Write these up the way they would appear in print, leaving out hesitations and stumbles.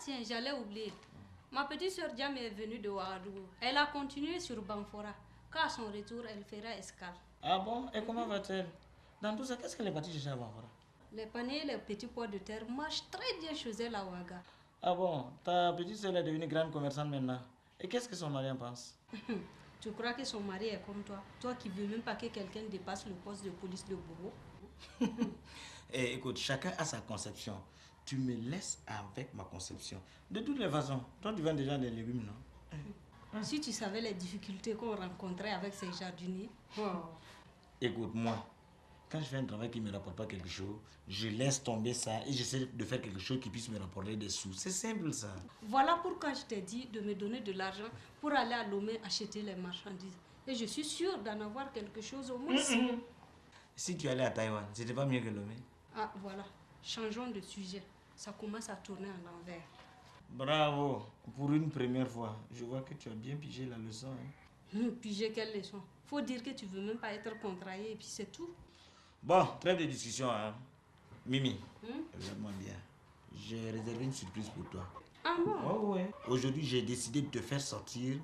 tiens, j'allais oublier. Ma petite soeur Diam est venue de Ouagadougou. Elle a continué sur Bamfora. Quand à son retour, elle fera escale. Ah bon? Et comment va-t-elle? Dans tout ça, qu'est-ce qu'elle est partie chercher à Bamfora? Les paniers et les petits pois de terre marchent très bien chez elle à Ouaga. Ah bon? Ta petite soeur est devenue grande commerçante maintenant. Et qu'est-ce que son mari en pense? Tu crois que son mari est comme toi? Toi qui veux même pas que quelqu'un dépasse le poste de police de Bobo? Et écoute, chacun a sa conception. Tu me laisses avec ma conception. De toutes les façons, toi tu vends déjà des légumes, non? Si tu savais les difficultés qu'on rencontrait avec ces jardiniers. Oh. Écoute, moi, quand je fais un travail qui ne me rapporte pas quelque chose, je laisse tomber ça et j'essaie de faire quelque chose qui puisse me rapporter des sous. C'est simple ça. Voilà pourquoi je t'ai dit de me donner de l'argent pour aller à Lomé acheter les marchandises. Et je suis sûre d'en avoir quelque chose au moins. Si tu allais à Taïwan, c'était pas mieux que Lomé? Ah voilà, changeons de sujet. Ça commence à tourner en l'envers. Bravo, pour une première fois. Je vois que tu as bien pigé la leçon. Piger quelle leçon? Faut dire que tu veux même pas être contrarié et puis c'est tout. Bon, trêve de discussion, hein. Mimi, regarde-moi bien. J'ai réservé une surprise pour toi. Ah bon? Oh, ouais. Aujourd'hui, j'ai décidé de te faire sortir.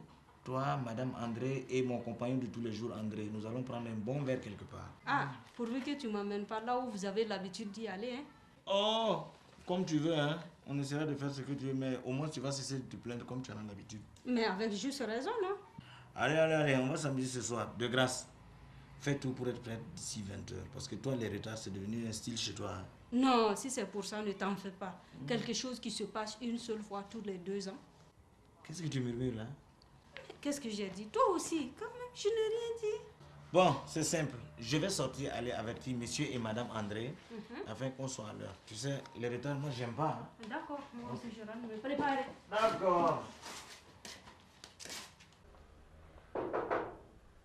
Toi, Madame André et mon compagnon de tous les jours, André. Nous allons prendre un bon verre quelque part. Ah, pourvu que tu m'emmènes pas là où vous avez l'habitude d'y aller, hein? Oh, comme tu veux, hein. On essaiera de faire ce que tu veux, mais au moins tu vas cesser de te plaindre comme tu en as l'habitude. Mais avec juste raison, non? Allez, on va s'amuser ce soir. De grâce, fais tout pour être prête d'ici 20h. Parce que toi, les retards, c'est devenu un style chez toi. Hein. Non, si c'est pour ça, ne t'en fais pas. Quelque chose qui se passe une seule fois tous les 2 ans. Qu'est-ce que tu murmures là? Qu'est-ce que j'ai dit? Toi aussi, quand même, je n'ai rien dit. Bon, c'est simple. Je vais sortir, aller avertir monsieur et madame André, afin qu'on soit à l'heure. Tu sais, les retards, moi, j'aime pas. Hein. D'accord, moi aussi, je rentre me préparer. D'accord.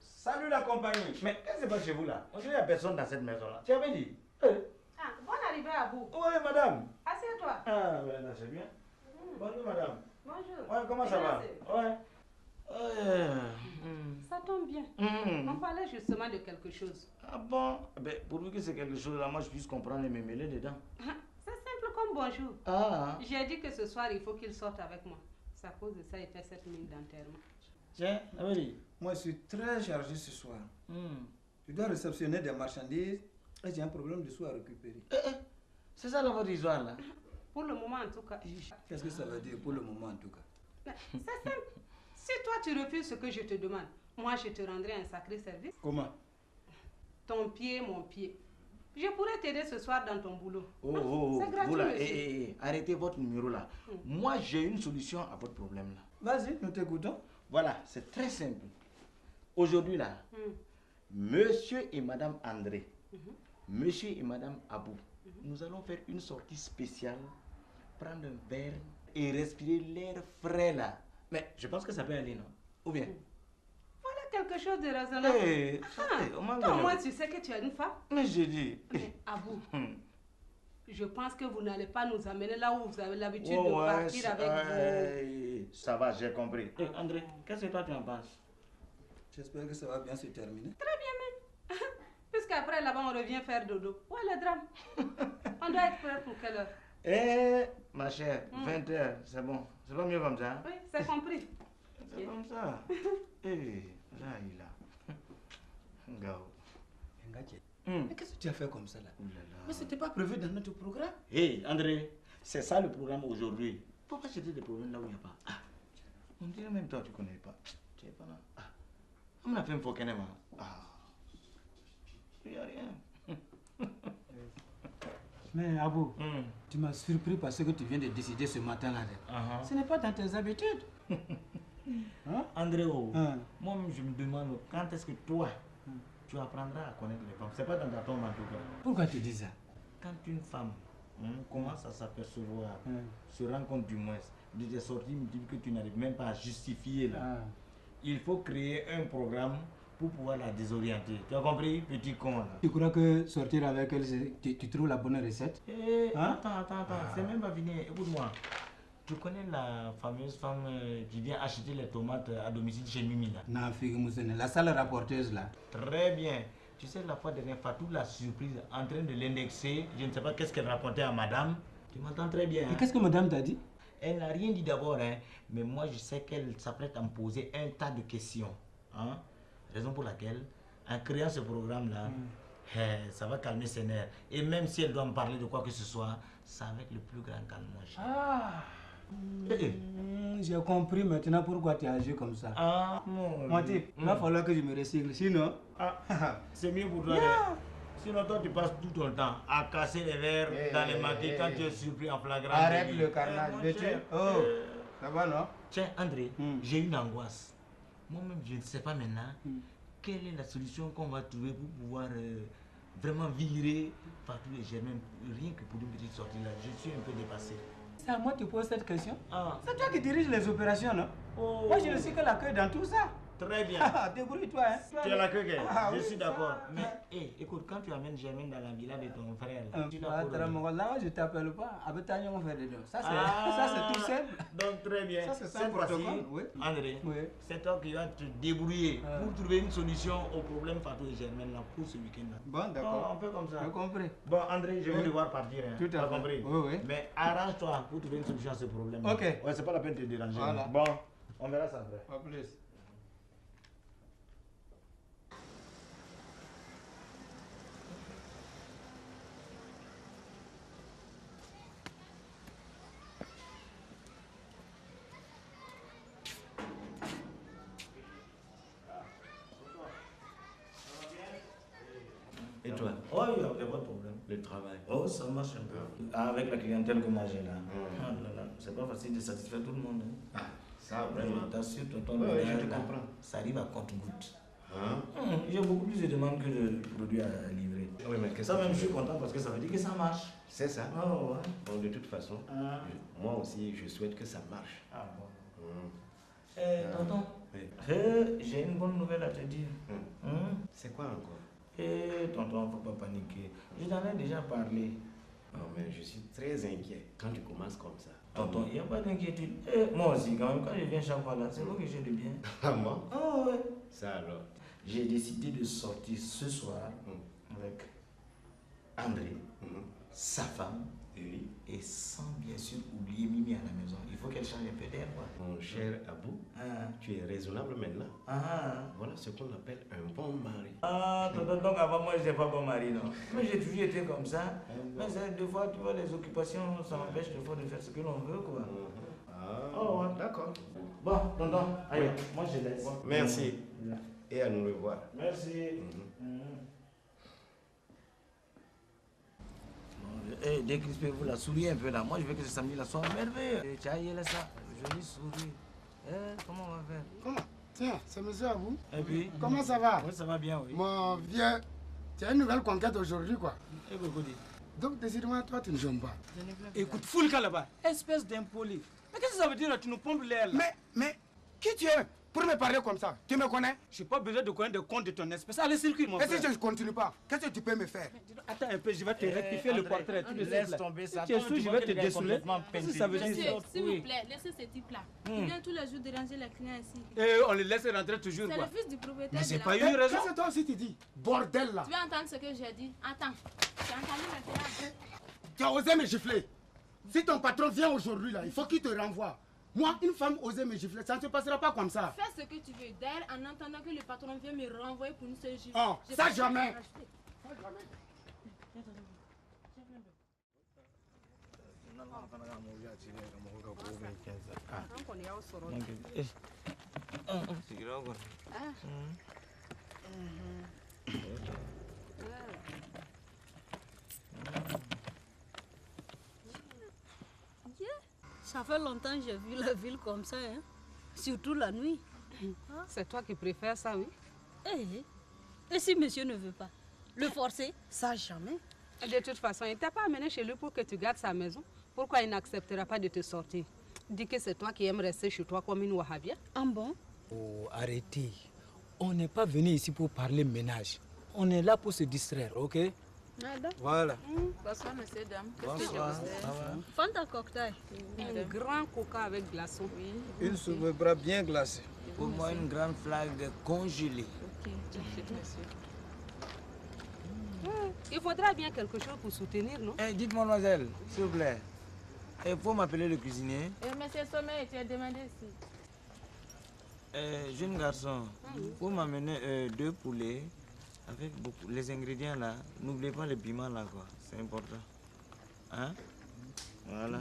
Salut la compagnie. Mais qu'est-ce qui se passe chez vous là? On dirait qu'il n'y a personne dans cette maison-là. Tu avais dit? Ah, bonne arrivée à vous. Oui, madame. Assieds-toi. Ah, ouais, là, c'est bien. Bonjour, madame. Bonjour. Ouais, comment ça va? Ouais. Ça tombe bien. On parlait justement de quelque chose. Ah bon? Ben, pourvu que c'est quelque chose là, moi je puisse comprendre et me mêler dedans. C'est simple comme bonjour. Ah. J'ai dit que ce soir, il faut qu'il sorte avec moi. C'est à cause de ça qu'il fait cette mine d'enterrement. Tiens, oui. Moi, je suis très chargé ce soir. Je dois réceptionner des marchandises et j'ai un problème de sous à récupérer. C'est ça votre histoire là? Pour le moment, en tout cas. Qu'est-ce que ça veut dire pour le moment en tout cas? C'est simple. Si toi, tu refuses ce que je te demande, moi, je te rendrai un sacré service. Comment? Ton pied, mon pied. Je pourrais t'aider ce soir dans ton boulot. C'est gratuit, voilà, monsieur. arrêtez votre numéro là. Moi, j'ai une solution à votre problème là. Vas-y, nous t'écoutons. Voilà, c'est très simple. Aujourd'hui là, monsieur et madame André, monsieur et madame Abou, nous allons faire une sortie spéciale, prendre un verre et respirer l'air frais là. Mais je pense que ça peut aller, non? Ou bien? Voilà quelque chose de raisonnable. Toi, au moins, tu sais que tu as une femme. Mais j'ai dit. Mais Abou, je pense que vous n'allez pas nous amener là où vous avez l'habitude de partir avec vous. Ça va, j'ai compris. André, qu'est-ce que toi tu en penses? J'espère que ça va bien se terminer. Très bien même. Puisqu'après là-bas on revient faire dodo. Où est le drame? On doit être prêt pour quelle heure? Ma chère, 20h, c'est bon. C'est pas mieux comme ça? Hein? Oui, c'est compris. C'est comme ça. Là, il a. Gao. Mais qu'est-ce que tu as fait comme ça là? Mais c'était pas prévu dans notre programme. André, c'est ça le programme aujourd'hui. Pourquoi c'était des problèmes là où il n'y a pas? On dirait même toi, tu connais pas. Tu es pas là. On a fait un faux canema. Il n'y a rien. Mais Abou, tu m'as surpris parce que tu viens de décider ce matin-là. Ce n'est pas dans tes habitudes. André, moi-même je me demande quand est-ce que toi, tu apprendras à connaître les femmes. C'est pas dans ta tombe en tout cas. Pourquoi tu dis ça? Quand une femme commence à s'apercevoir, se rend compte du moins de tes sorties multiples que tu n'arrives même pas à justifier là, il faut créer un programme pour pouvoir la désorienter. Tu as compris, petit con là? Tu crois que sortir avec elle, tu trouves la bonne recette? Attends, c'est même pas fini. Écoute-moi. Tu connais la fameuse femme qui vient acheter les tomates à domicile chez Mimi là? Non, Figuemoussene, la salle rapporteuse là. Très bien. Tu sais, la fois dernière, Fatou la surprise en train de l'indexer. Je ne sais pas qu'est-ce qu'elle racontait à madame. Tu m'entends très bien. Et qu'est-ce que madame t'a dit? Elle n'a rien dit d'abord, hein, mais moi je sais qu'elle s'apprête à me poser un tas de questions. Hein? Raison pour laquelle, en créant ce programme-là, ça va calmer ses nerfs. Et même si elle doit me parler de quoi que ce soit, c'est avec le plus grand calme. J'ai compris maintenant pourquoi tu as agi comme ça. Mon type, il va falloir que je me recycle, sinon... c'est mieux pour toi. Sinon, toi, tu passes tout ton temps à casser les verres dans les maquets quand tu es surpris en flagrant. Arrête le carnage, ça va, non? Tiens, André, j'ai une angoisse. Moi-même, je ne sais pas maintenant quelle est la solution qu'on va trouver pour pouvoir vraiment virer Fatou et Germaine, rien que pour une petite sortie là. Je suis un peu dépassé. C'est à moi que tu poses cette question? C'est toi qui diriges les opérations, non? Moi, je ne suis que la queue dans tout ça. Très bien. Débrouille-toi, hein. Tu es la queue, je suis d'accord. Mais écoute, quand tu amènes Germaine dans la villa de ton frère, là, je t'appelle pas. On fait des deux. Ça, c'est tout simple. Donc, très bien. Ça, c'est ça, protocole. Oui. André, c'est toi qui vas te débrouiller pour trouver une solution au problème Fatou et Germaine là, pour ce week-end-là. Bon, d'accord. On fait comme ça. J'ai compris. Bon, André, je vais devoir partir. Hein. Tout à fait. Compris? Oui. Mais arrange-toi pour trouver une solution à ce problème. Ok. Ouais, c'est pas la peine de te déranger. Voilà. Bon, on verra ça après. Pas plus. Et toi? Oh, il n'y a pas de problème. Le travail. Oh, ça marche un peu. Avec la clientèle que moi j'ai là. C'est pas facile de satisfaire tout le monde. Hein. Ça, vraiment. Je t'assure, tonton, je te comprends. Ça arrive à compte-goutte. J'ai beaucoup plus de demandes que de produits à livrer. Oui, mais ça même, je suis content parce que ça veut dire que ça marche. C'est ça. Oh, ouais. Bon, de toute façon, moi aussi, je souhaite que ça marche. Ah bon. Tonton, j'ai une bonne nouvelle à te dire. C'est quoi encore? Tonton, faut pas paniquer. Je t'en ai déjà parlé. Non, mais je suis très inquiet quand tu commences comme ça. Tonton, il n'y a pas d'inquiétude. Moi aussi, quand même, quand je viens chaque fois là, c'est moi que j'ai de bien. Ah, moi? Ah ouais. Ça alors? J'ai décidé de sortir ce soir avec André, sa femme, et sans bien sûr oublier Mimi à la maison. Il faut qu'elle change un peu d'air, quoi. Mon cher Abou, tu es raisonnable maintenant. Voilà ce qu'on appelle un bon mari. Donc avant moi, je n'étais pas bon mari, non. Mais j'ai toujours été comme ça. Mais des fois, tu vois, les occupations, ça m'empêche des fois de faire ce que l'on veut, quoi. Oh, ouais. D'accord. Bon, tonton, allez, moi je laisse. Merci. Et à nous revoir. Merci. Décrispez-vous la souris un peu là. Moi je veux que ce samedi là soit merveilleux. Tiens, il est ça, jolie souris. Comment on va faire? Comment? Tiens, c'est monsieur Abou. Et puis? Comment ça va? Oui, ça va bien, oui. Mon vieux, tu as une nouvelle conquête aujourd'hui, quoi. Et beaucoup dit. Donc, décidément, toi, tu ne joues pas. Écoute, fous le cas là-bas. Espèce d'impoli. Mais qu'est-ce que ça veut dire là? Tu nous pompes l'air là. Mais, qui tu es pour me parler comme ça? Tu me connais? Je n'ai pas besoin de connaître des comptes de ton espèce. Allez, circule, mon frère. Et si je ne continue pas, qu'est-ce que tu peux me faire? Attends un peu, je vais te rectifier le portrait. Laisse tomber ça. Tu es sûr, je vais te dessouler. Qu'est-ce que ça veut dire? S'il vous plaît, laissez ce type-là. Il vient tous les jours déranger les clients ici. Et on le laisse rentrer toujours, C'est quoi. le fils du propriétaire. Mais c'est de pas la... une raison. Qu'est-ce que toi aussi tu dis? Bordel là. Tu vas entendre ce que j'ai dit. Attends. Tu as entendu maintenant? Tu as osé me gifler. Si ton patron vient aujourd'hui là, il faut qu'il te renvoie. Moi, une femme osait me gifler, ça ne se passera pas comme ça. Fais ce que tu veux. D'ailleurs, en entendant que le patron vient me renvoyer pour une seule gifle. Oh, ça jamais. Ça fait longtemps que j'ai vu la ville comme ça, hein? Surtout la nuit. C'est toi qui préfères ça, oui? Et si monsieur ne veut pas? Le forcer? Ça jamais. De toute façon, il ne t'a pas amené chez lui pour que tu gardes sa maison. Pourquoi il n'acceptera pas de te sortir? Dis que c'est toi qui aimes rester chez toi comme une wahhabia. Ah bon? Oh, arrêtez. On n'est pas venu ici pour parler ménage. On est là pour se distraire, ok? Voilà. Bonsoir, monsieur, dame. Bonsoir. Fanta cocktail. Un grand coca avec glaçon. Oui. Une soupe de bras bien glacée. Pour moi, une grande flaque congelée. Ok, monsieur. Il faudra bien quelque chose pour soutenir, non? Dites, mademoiselle, s'il vous plaît. Il faut m'appeler le cuisinier. Monsieur Sommet, tu as demandé ici. Jeune garçon, il faut m'amener 2 poulets avec beaucoup. Les ingrédients là. N'oubliez pas les piments là quoi. C'est important. Hein? Voilà.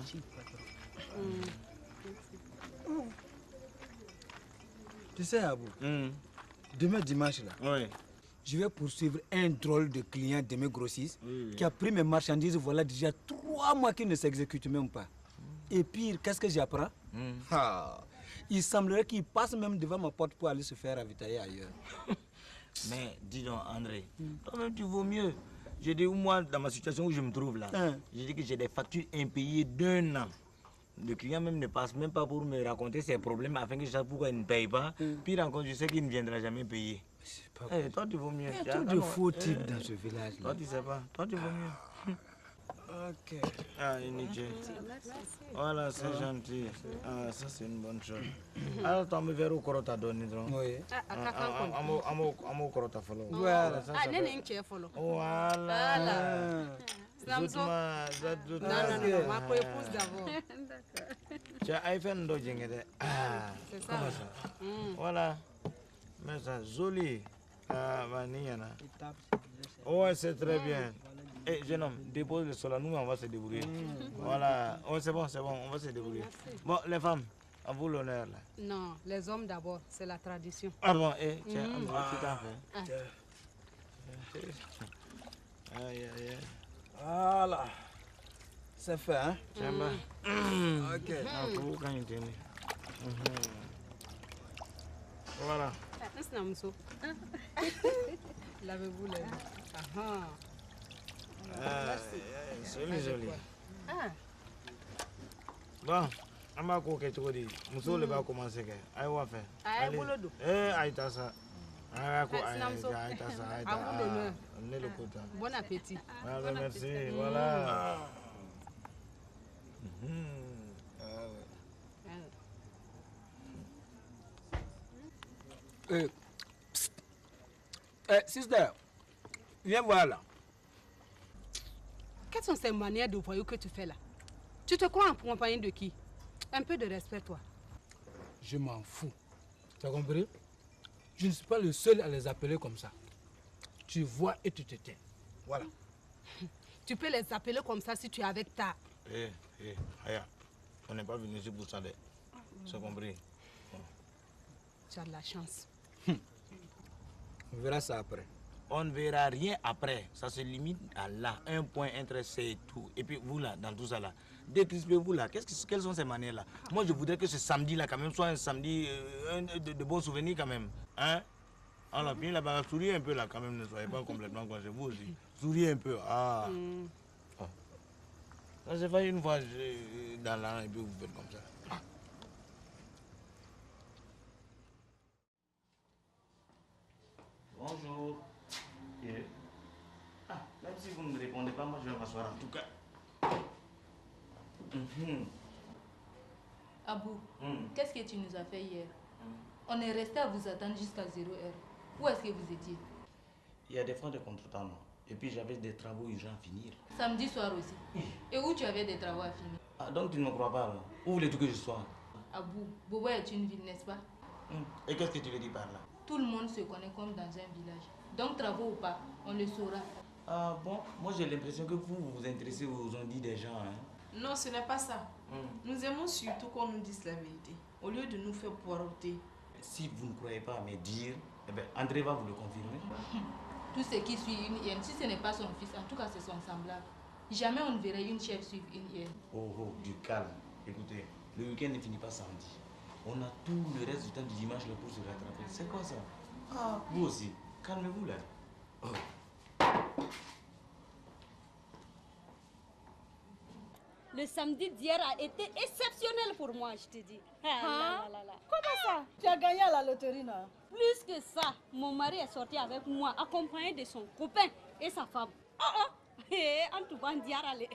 Tu sais, Abou, demain dimanche là, je vais poursuivre un drôle de client de mes grossistes qui a pris mes marchandises, voilà déjà 3 mois qu'il ne s'exécute même pas. Et pire, qu'est-ce que j'apprends? Il semblerait qu'il passe même devant ma porte pour aller se faire ravitailler ailleurs. Mais dis donc, André, toi-même tu vaux mieux. J'ai dit, moi, dans ma situation où je me trouve là, j'ai dit que j'ai des factures impayées d'1 an. Le client même ne passe même pas pour me raconter ses problèmes afin que je sache pourquoi il ne paye pas. Pire encore, je sais qu'il ne viendra jamais payer. Toi, tu vaux mieux. Il y a trop de faux types dans ce village là. Toi, tu sais pas. Toi, tu vaux mieux. Ok. Ah, Inidje. Voilà, c'est gentil. Ah, ça, c'est une bonne chose. Alors, tu me verras au Korota donné. Oui. Amo Korota follow. Voilà. Ah, n'est pas follow. Voilà. Non, ma épouse d'abord. Tu as iPhone d'Ojengede. Ah, c'est ça. Comment ça? Voilà. Mais ça, joli. Ah, Vaniana. Ouais, c'est très bien. Eh, jeune homme, dépose le sol, nous on va se débrouiller. Voilà, oh, c'est bon, on va se débrouiller. Bon, les femmes, à vous l'honneur là. Non, les hommes d'abord, c'est la tradition. Ah bon, eh, tiens, tu t'en fais. Aïe, aïe, aïe. Voilà, c'est fait, hein? Tiens, bah. Ok. Ah, pour quand il tenait. Voilà. Lavez-vous les mains. Joli, joli. Bon, on va couper tout dit. Monsieur le va commencer. Aïe, on va faire. Allez. Aïe, t'as ça. Bon appétit. Merci, voilà. Sister, viens voir là. Quelles sont ces manières de voyou que tu fais là? Tu te crois en compagnie de qui? Un peu de respect, toi. Je m'en fous. Tu as compris? Je ne suis pas le seul à les appeler comme ça. Tu vois et tu te tais. Voilà. Tu peux les appeler comme ça si tu es avec ta... Aya, on n'est pas venu ici pour ça. Tu as compris? Tu as de la chance. On verra ça après. On ne verra rien après. Ça se limite à là. Un point, un trait, c'est tout. Et puis vous là, dans tout ça là, décrispez-vous là. Quelles sont ces manières là? Moi je voudrais que ce samedi là quand même soit un samedi de bons souvenirs quand même. Hein? Alors puis là-bas, souriez un peu là quand même, ne soyez pas complètement chez vous aussi. Souriez un peu. Ah. Ça s'est fait une fois dans l'an et puis vous faites comme ça. Bonjour. Ah, même si vous ne me répondez pas, moi je vais m'asseoir en tout cas. Abou, qu'est-ce que tu nous as fait hier? On est resté à vous attendre jusqu'à 0 heure. Où est-ce que vous étiez? Il y a des fois de contretemps. Et puis j'avais des travaux urgents à finir. Samedi soir aussi. Et où tu avais des travaux à finir? Ah, donc tu ne me crois pas alors? Où voulais-tu que je sois? Abou, Bobo est une ville, n'est-ce pas? Et qu'est-ce que tu veux dire par là? Tout le monde se connaît comme dans un village. Donc travaux ou pas, on le saura. Ah bon, moi j'ai l'impression que vous vous intéressez aux ondits des gens. Hein? Non, ce n'est pas ça. Nous aimons surtout qu'on nous dise la vérité, au lieu de nous faire poireauter. Si vous ne croyez pas à me dire, eh bien, André va vous le confirmer. Tout ce qui suit une hyène, si ce n'est pas son fils, en tout cas c'est son semblable. Jamais on ne verrait une chèvre suivre une hyène. Oh, du calme. Écoutez, le week-end ne finit pas samedi. On a tout le reste du temps du dimanche là pour se rattraper. C'est quoi ça? Ah, vous aussi. Calmez-vous là. Oh. Le samedi d'hier a été exceptionnel pour moi, je te dis. Comment ça? Tu as gagné à la loterie, non? Plus que ça, mon mari est sorti avec moi, accompagné de son copain et sa femme. En tout cas, incroyable.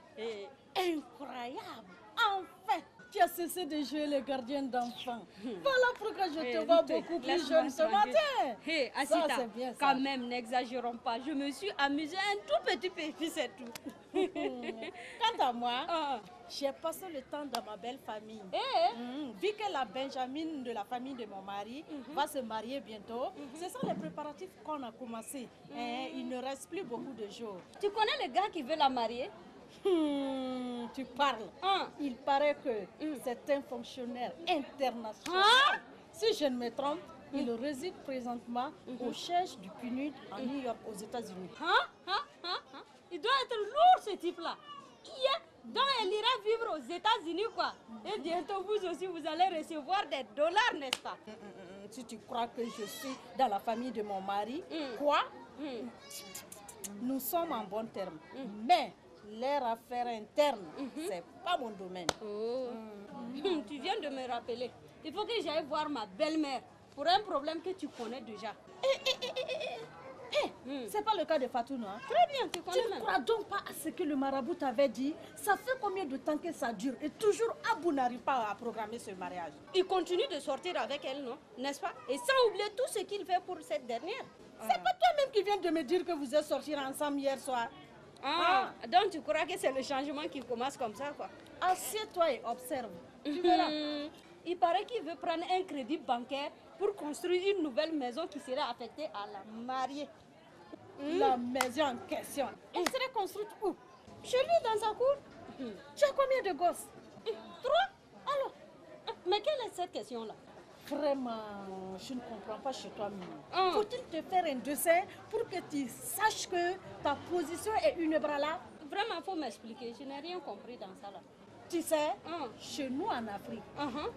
Enfin, Tu as cessé de jouer le gardien d'enfant. Voilà pourquoi je te vois beaucoup plus jeune ce matin. Hé, Ça, Asita, c'est bien ça. quand même, n'exagérons pas. Je me suis amusée un tout petit peu, puis c'est tout. Quant à moi, j'ai passé le temps dans ma belle famille. Vu que la Benjamine de la famille de mon mari va se marier bientôt, ce sont les préparatifs qu'on a commencé. Il ne reste plus beaucoup de jours. Tu connais le gars qui veut la marier? Tu parles. Il paraît que c'est un fonctionnaire international. Si je ne me trompe, il réside présentement au siège du PNUD en New York, aux États-Unis. Il doit être lourd, ce type-là. Donc, elle ira vivre aux États-Unis, quoi. Et bientôt, vous aussi, vous allez recevoir des dollars, n'est-ce pas? Si tu crois que je suis dans la famille de mon mari, quoi? Nous sommes en bon terme. Mais leurs affaires internes, c'est pas mon domaine. Tu viens de me rappeler. Il faut que j'aille voir ma belle-mère pour un problème que tu connais déjà. C'est pas le cas de Fatou, non? Très bien, tu connais. Tu ne crois donc pas à ce que le marabout t'avait dit? Ça fait combien de temps que ça dure? Et toujours Abou n'arrive pas à programmer ce mariage. Il continue de sortir avec elle, non? N'est-ce pas? Et sans oublier tout ce qu'il fait pour cette dernière. C'est pas toi-même qui viens de me dire que vous êtes sortis ensemble hier soir? Donc tu crois que c'est le changement qui commence comme ça, quoi? Assieds-toi et observe. Tu verras. Il paraît qu'il veut prendre un crédit bancaire pour construire une nouvelle maison qui serait affectée à la mariée. La maison en question, elle serait construite où? Chez lui, dans sa cour. Tu as combien de gosses? 3. Alors, mais quelle est cette question-là? Vraiment, je ne comprends pas chez toi, Mimi. Faut-il te faire un dessin pour que tu saches que ta position est une bras là? Vraiment, il faut m'expliquer. Je n'ai rien compris dans ça là. Tu sais, chez nous en Afrique,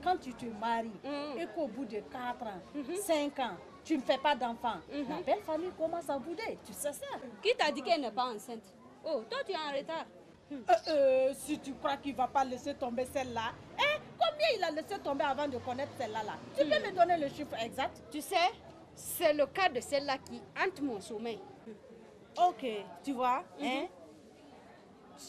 quand tu te maries et qu'au bout de 4 ans, 5 ans, tu ne fais pas d'enfant, la belle famille commence à bouder. Tu sais ça? Qui t'a dit qu'elle n'est pas enceinte? Oh, toi tu es en retard. Si tu crois qu'il ne va pas laisser tomber celle-là, combien il a laissé tomber avant de connaître celle-là là? Tu peux me donner le chiffre exact? Tu sais, c'est le cas de celle-là qui hante mon sommeil. Ok, tu vois,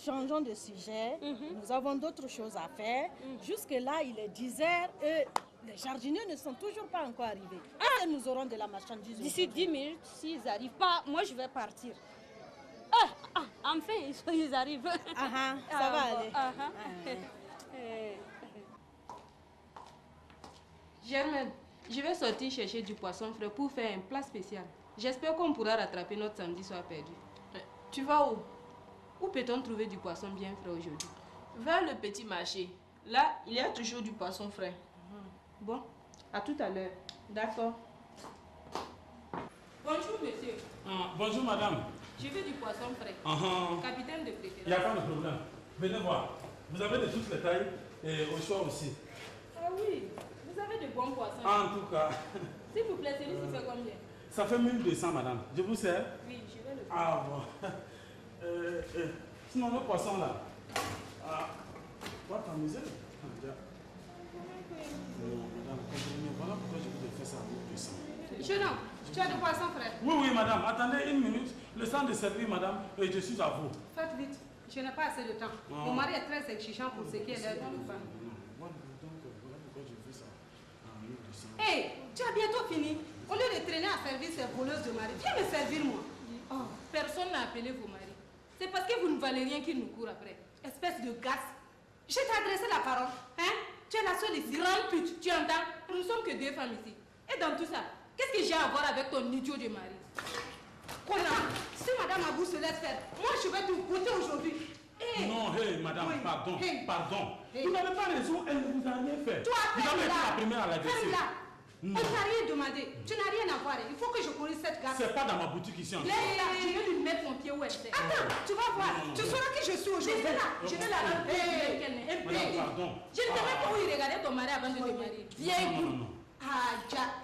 changeons de sujet. Nous avons d'autres choses à faire. Jusque-là, il est 10 heures et les jardiniers ne sont toujours pas encore arrivés. Et nous aurons de la marchandise. D'ici 10 minutes, s'ils n'arrivent pas, moi je vais partir. Enfin, ils arrivent. Ça va aller. Germaine, je vais sortir chercher du poisson frais pour faire un plat spécial. J'espère qu'on pourra rattraper notre samedi soir perdu. Tu vas où? Où peut-on trouver du poisson bien frais aujourd'hui? Vers le petit marché. Là, il y a toujours du poisson frais. Bon, à tout à l'heure. D'accord. Bonjour, monsieur. Bonjour, madame. Je veux du poisson frais. Capitaine de préférence. Il n'y a pas de problème. Venez voir. Vous avez de toutes les tailles et au choix aussi. Ah oui, vous avez de bons poissons. En tout cas. S'il vous plaît, celui-ci fait combien? Ça fait 1200, madame. Je vous sers? Oui, je vais le faire. Ah bon. Sinon, le poisson là. Va t'amuser. Non, madame, comprenez, voilà pourquoi je vous ai fait ça à 1200. Jeune homme, tu as de poisson frais? Oui, oui, madame. Attendez une minute. Le temps de servir, madame, et je suis à vous. Faites vite. Je n'ai pas assez de temps. Mon mari est très exigeant pour ce qui est l'aide de femme. Hé, tu as bientôt fini. Au lieu de traîner à servir ces voleuses de mari, viens me servir moi. Personne n'a appelé vos maris. C'est parce que vous ne valez rien qu'ils nous courent après. Espèce de gasse. Je t'ai adressé la parole. Tu es la seule ici. Grande pute, tu entends? Nous ne sommes que 2 femmes ici. Et dans tout ça, qu'est-ce que j'ai à voir avec ton idiot de mari? Connard, si madame Abou se laisse faire, moi je vais te goûter aujourd'hui. Non, madame, oui. Pardon. Hey. Vous n'avez pas raison, elle ne vous a rien fait. Toi, vous avez été la première à l'agresser. On t'a rien demandé. Tu n'as rien à voir. Il faut que je corrige cette garde. C'est pas dans ma boutique ici. Laisse-la, je vais lui mettre mon pied où elle est. Attends, tu vas voir. Tu sauras qui je suis aujourd'hui. Je vais la rendre qu'elle n'est pardon. Je ne savais pas où il regardait ton mari avant de te marier. Viens écoute.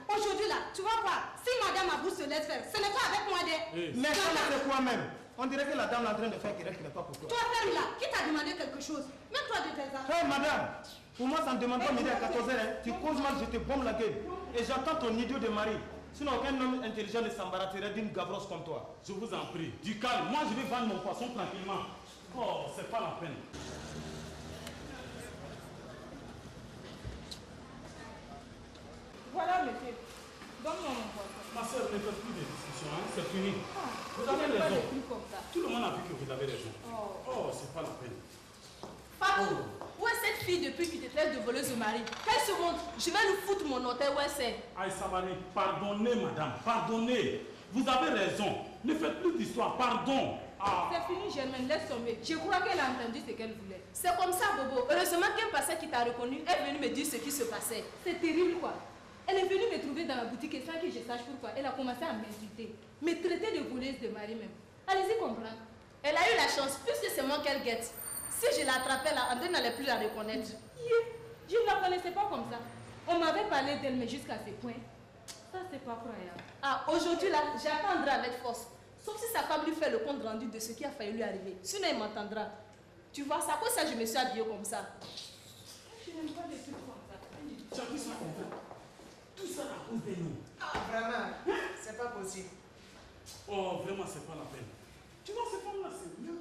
Aujourd'hui là, tu vas voir. Si madame Abou se laisse faire, ce n'est pas avec moi de... Mais ça fait quoi même? On dirait que la dame est en train de faire quelque chose qui n'est pas pour toi. Toi, ferme là. Qui t'a demandé quelque chose? Mets-toi de tes affaires. Hey, madame, pour moi, ça ne demande pas midi à 14h. Tu causes mal, je te bombe la gueule. Et j'attends ton idiot de mari. Sinon, aucun homme intelligent ne s'embarrasserait d'une gavrosse comme toi. Je vous en prie, du calme. Moi, je vais vendre mon poisson tranquillement. Oh, c'est pas la peine. ne faites plus de discussion, hein? C'est fini. Vous avez raison. Tout le monde a vu que vous avez raison. Oh, c'est pas la peine. Fatou, où est cette fille depuis qu'il te traite de voleuse de mari? Qu'elle se montre, je vais lui foutre mon hôtel, où c'est? Aïe Sabani, pardonnez madame, pardonnez. Vous avez raison. Ne faites plus d'histoire, pardon. C'est fini, Germaine, laisse tomber. Je crois qu'elle a entendu ce qu'elle voulait. C'est comme ça, Bobo. Heureusement qu'un passé qui t'a reconnu est venu me dire ce qui se passait. C'est terrible, quoi. Elle est venue me trouver dans la boutique et sans que je sache pourquoi, elle a commencé à m'insulter. Me traiter de voleuse de mari même. Allez-y comprendre. Elle a eu la chance, puisque c'est moi qu'elle guette. Si je l'attrapais là, André n'allait plus la reconnaître. Je ne la connaissais pas comme ça. On m'avait parlé d'elle, mais jusqu'à ce point. Ça, c'est pas croyable. Ah, aujourd'hui là, j'attendrai avec force. Sauf si sa femme lui fait le compte rendu de ce qui a failli lui arriver. Sinon, il m'entendra. Tu vois, c'est à cause de ça que je me suis habillée comme ça. Je n'aime pas les trucs comme ça. Tu as vu ça en fait? Tout ça à cause de nous. Ah, vraiment, c'est pas possible. Oh, vraiment, c'est pas la peine. Tu vois, ces femmes-là, c'est mieux.